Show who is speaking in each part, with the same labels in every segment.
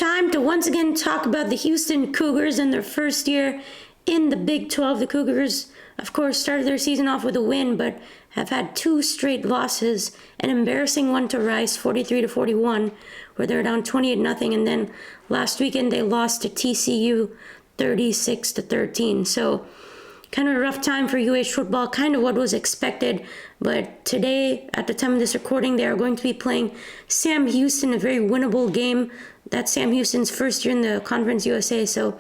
Speaker 1: time to once again talk about the Houston Cougars and their first year in the Big 12. The Cougars, of course, started their season off with a win, but have had two straight losses. An embarrassing one to Rice, 43-41, where they're down 28-0, and then last weekend they lost to TCU, 36-13. So kind of a rough time for UH football, kind of what was expected. But today, at the time of this recording, they are going to be playing Sam Houston, a very winnable game. That's Sam Houston's first year in the Conference USA, so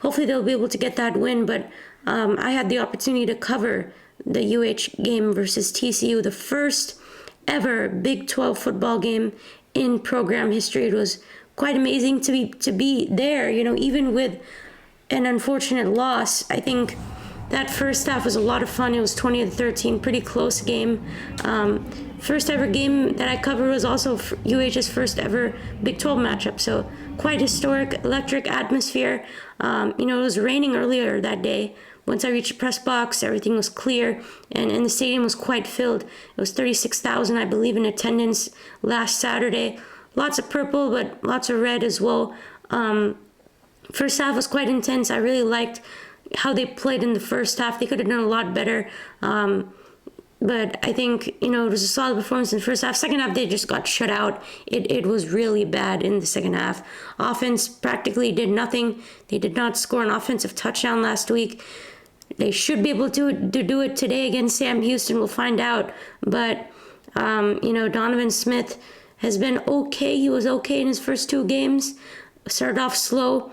Speaker 1: hopefully they'll be able to get that win. But I had the opportunity to cover the UH game versus TCU, the first ever Big 12 football game in program history. It was quite amazing to be there, even with an unfortunate loss. I think that first half was a lot of fun. It was 20-13, pretty close game. First ever game that I covered was also UH's first ever Big 12 matchup, so quite historic, electric atmosphere. It was raining earlier that day. Once I reached the press box, everything was clear, and the stadium was quite filled. It was 36,000, I believe, in attendance last Saturday. Lots of purple, but lots of red as well. First half was quite intense. I really liked how they played in the first half. They could have done a lot better. But I think, it was a solid performance in the first half. Second half, they just got shut out. It was really bad in the second half. Offense practically did nothing. They did not score an offensive touchdown last week. They should be able to do it today against Sam Houston. We'll find out. But, Donovan Smith has been okay. He was okay in his first two games. Started off slow.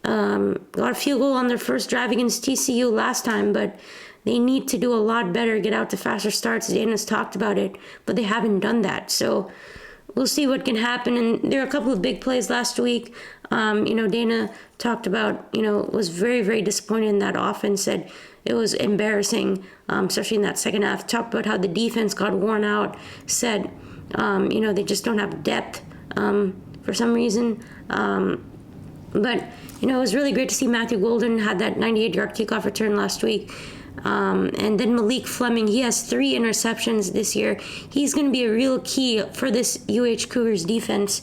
Speaker 1: Got a field goal on their first drive against TCU last time, but they need to do a lot better, get out to faster starts. Dana's talked about it, but they haven't done that. So we'll see what can happen. And there are a couple of big plays last week. Dana talked about, was very, very disappointed in that offense, said it was embarrassing, especially in that second half. Talked about how the defense got worn out, said, they just don't have depth for some reason. But it was really great to see Matthew Golden had that 98-yard kickoff return last week. And then Malik Fleming, he has 3 interceptions this year. He's going to be a real key for this UH Cougars defense.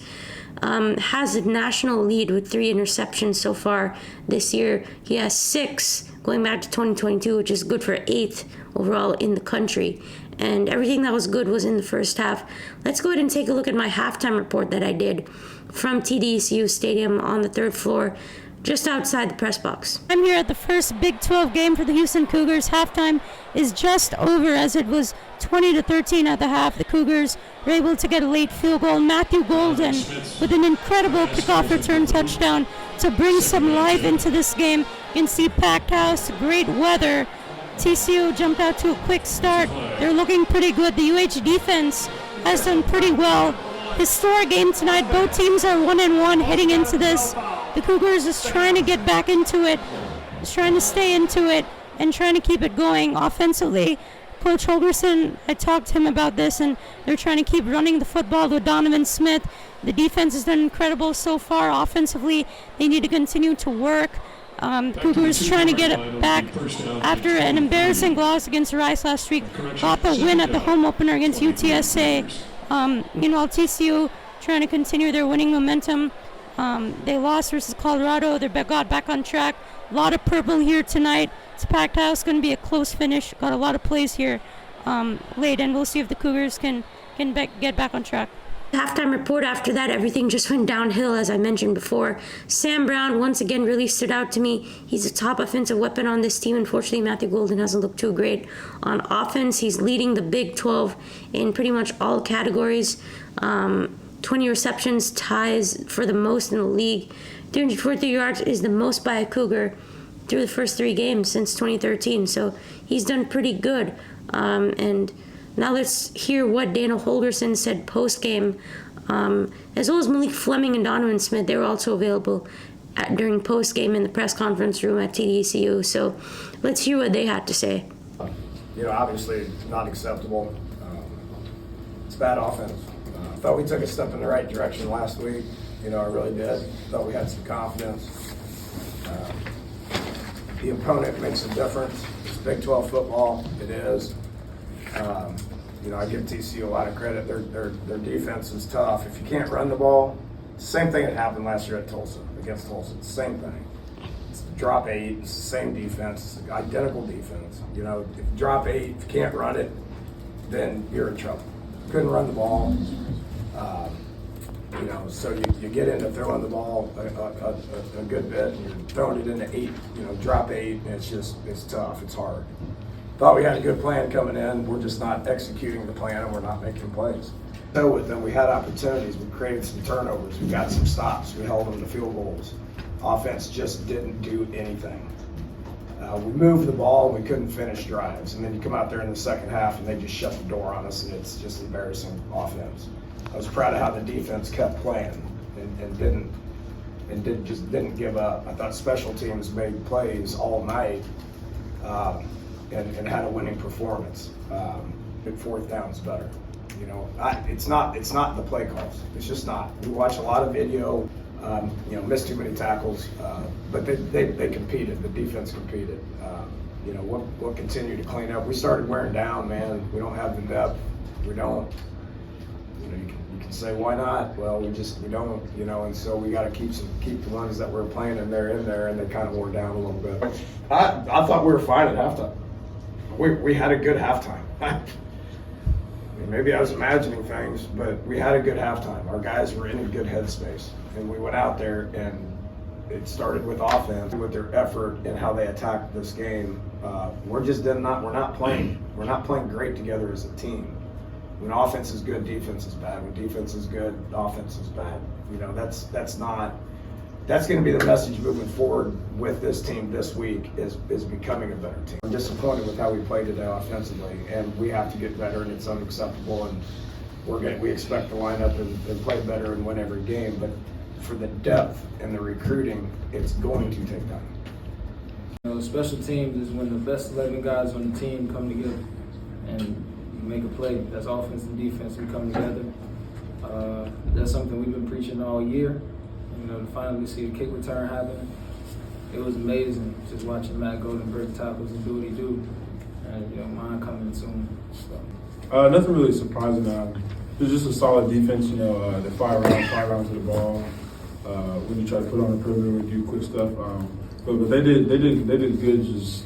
Speaker 1: Has a national lead with 3 interceptions so far this year. He has 6 going back to 2022, which is good for 8th overall in the country. And everything that was good was in the first half. Let's go ahead and take a look at my halftime report that I did from TCU Stadium on the 3rd floor, just outside the press box. I'm here at the first Big 12 game for the Houston Cougars. Halftime is just over as it was 20-13 at the half. The Cougars were able to get a late field goal. Matthew Golden with an incredible kickoff return touchdown to bring some life into this game. You can see packed house, great weather. TCU jumped out to a quick start. They're looking pretty good. The UH defense has done pretty well. Historic game tonight. Both teams are 1-1 heading into this. The Cougars is trying to get back into it, is trying to stay into it, and trying to keep it going offensively. Coach Holgerson, I talked to him about this, and they're trying to keep running the football with Donovan Smith. The defense has done incredible so far. Offensively, they need to continue to work. The Cougars trying to get it back after an embarrassing loss against Rice last week. Got the win at the home opener against UTSA. TCU trying to continue their winning momentum. They lost versus Colorado. They got back on track. A lot of purple here tonight. It's packed house. Going to be a close finish. Got a lot of plays here late, and we'll see if the Cougars can get back on track. Halftime report after that, everything just went downhill, as I mentioned before. Sam Brown, once again, really stood out to me. He's a top offensive weapon on this team. Unfortunately, Matthew Golden hasn't looked too great on offense. He's leading the Big 12 in pretty much all categories. 20 receptions, ties for the most in the league. 343 yards is the most by a Cougar through the first 3 games since 2013. So he's done pretty good. And now let's hear what Dana Holgerson said post-game, as well as Malik Fleming and Donovan Smith. They were also available during post-game in the press conference room at TCU. So let's hear what they had to say.
Speaker 2: Obviously not acceptable. It's bad offense. I thought we took a step in the right direction last week. I really did. Thought we had some confidence. The opponent makes a difference. It's Big 12 football. It is. I give TCU a lot of credit. Their defense is tough. If you can't run the ball, Same thing that happened last year at Tulsa, against Tulsa. It's the same thing. It's drop 8, it's the same defense, it's identical defense. You know, if you drop 8, if you can't run it, then you're in trouble. Couldn't run the ball. You know, so you get into throwing the ball a good bit, and you're throwing it into 8, you know, drop 8, and it's tough, it's hard. Thought we had a good plan coming in, we're just not executing the plan, and we're not making plays. So with them, we had opportunities, we created some turnovers, we got some stops, we held them to field goals. Offense just didn't do anything. We moved the ball, and we couldn't finish drives, and then you come out there in the second half, and they just shut the door on us, and it's just embarrassing offense. I was proud of how the defense kept playing and didn't give up. I thought special teams made plays all night and had a winning performance. But fourth down's better. You know, it's not the play calls. It's just not. We watch a lot of video. You know, missed too many tackles, but they competed. The defense competed. You know, we'll continue to clean up. We started wearing down, man. We don't have the depth. We don't. You know, you can say why not? Well, we don't. You know, and so we got to keep the ones that we're playing in there, and they kind of wore down a little bit. I thought we were fine at halftime. We had a good halftime. I mean, maybe I was imagining things, but we had a good halftime. Our guys were in a good headspace, and we went out there, and it started with offense, with their effort and how they attacked this game. We're not playing great together as a team. When offense is good, defense is bad. When defense is good, offense is bad. You know, that's going to be the message moving forward with this team this week is becoming a better team. I'm disappointed with how we played today offensively, and we have to get better, and it's unacceptable. And we expect to line up and play better and win every game. But for the depth and the recruiting, it's going to take time.
Speaker 3: You know, special teams is when the best 11 guys on the team come together and make a play. That's offense and defense. We come together. That's something we've been preaching all year. You know, to finally see the kick return happen, it was amazing just watching Matt Golden break tackles and do what he do. And, you know, mine coming soon. So.
Speaker 4: Nothing really surprising. It was just a solid defense, you know, the 5 rounds to the ball. When you try to put on the perimeter and do quick stuff. But they did good just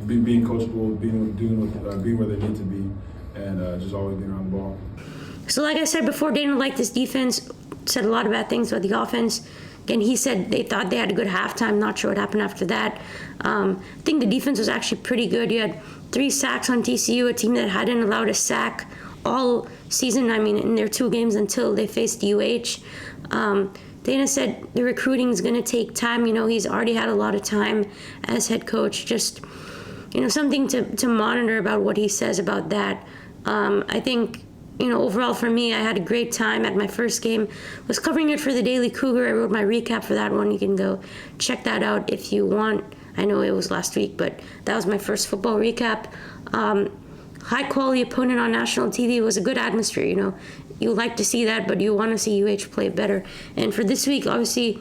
Speaker 4: being coachable, being where they need to be, and just always being around the ball.
Speaker 1: So like I said before, they didn't like this defense, said a lot of bad things about the offense. Again, he said they thought they had a good halftime. Not sure what happened after that. I think the defense was actually pretty good. You had 3 sacks on TCU, a team that hadn't allowed a sack all season, I mean, in their 2 games until they faced UH. Dana said the recruiting is going to take time. You know, he's already had a lot of time as head coach. Just, you know, something to monitor about what he says about that. I think, you know, overall for me, I had a great time at my first game. Was covering it for the Daily Cougar. I wrote my recap for that one. You can go check that out if you want. I know it was last week, but that was my first football recap. High quality opponent on national TV. Was a good atmosphere, you know. You like to see that, but you want to see UH play better. And for this week, obviously,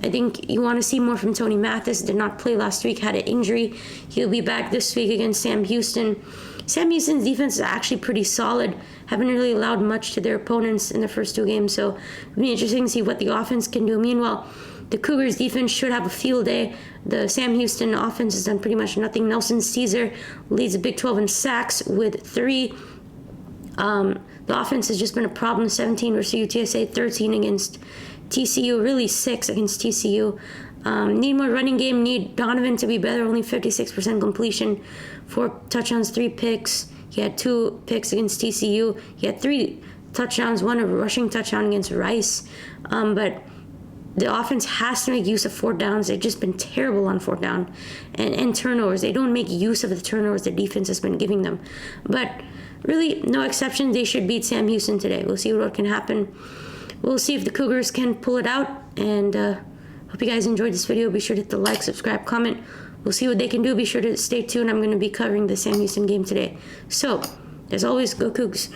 Speaker 1: I think you want to see more from Tony Mathis. Did not play last week, had an injury. He'll be back this week against Sam Houston. Sam Houston's defense is actually pretty solid. Haven't really allowed much to their opponents in the first 2 games, so it'll be interesting to see what the offense can do. Meanwhile, the Cougars defense should have a field day. The Sam Houston offense has done pretty much nothing. Nelson Caesar leads the Big 12 in sacks with 3. The offense has just been a problem. 17 versus UTSA, 13 against TCU, really 6 against TCU. Need more running game, need Donovan to be better, only 56% completion, 4 touchdowns, 3 picks. He had 2 picks against TCU. He had 3 touchdowns, 1 a rushing touchdown against Rice. But the offense has to make use of 4th downs. They've just been terrible on 4th down. And turnovers. They don't make use of the turnovers the defense has been giving them. But really, no exception. They should beat Sam Houston today. We'll see what can happen. We'll see if the Cougars can pull it out. And hope you guys enjoyed this video. Be sure to hit the like, subscribe, comment. We'll see what they can do. Be sure to stay tuned. I'm going to be covering the Sam Houston game today. So, as always, go Cougs.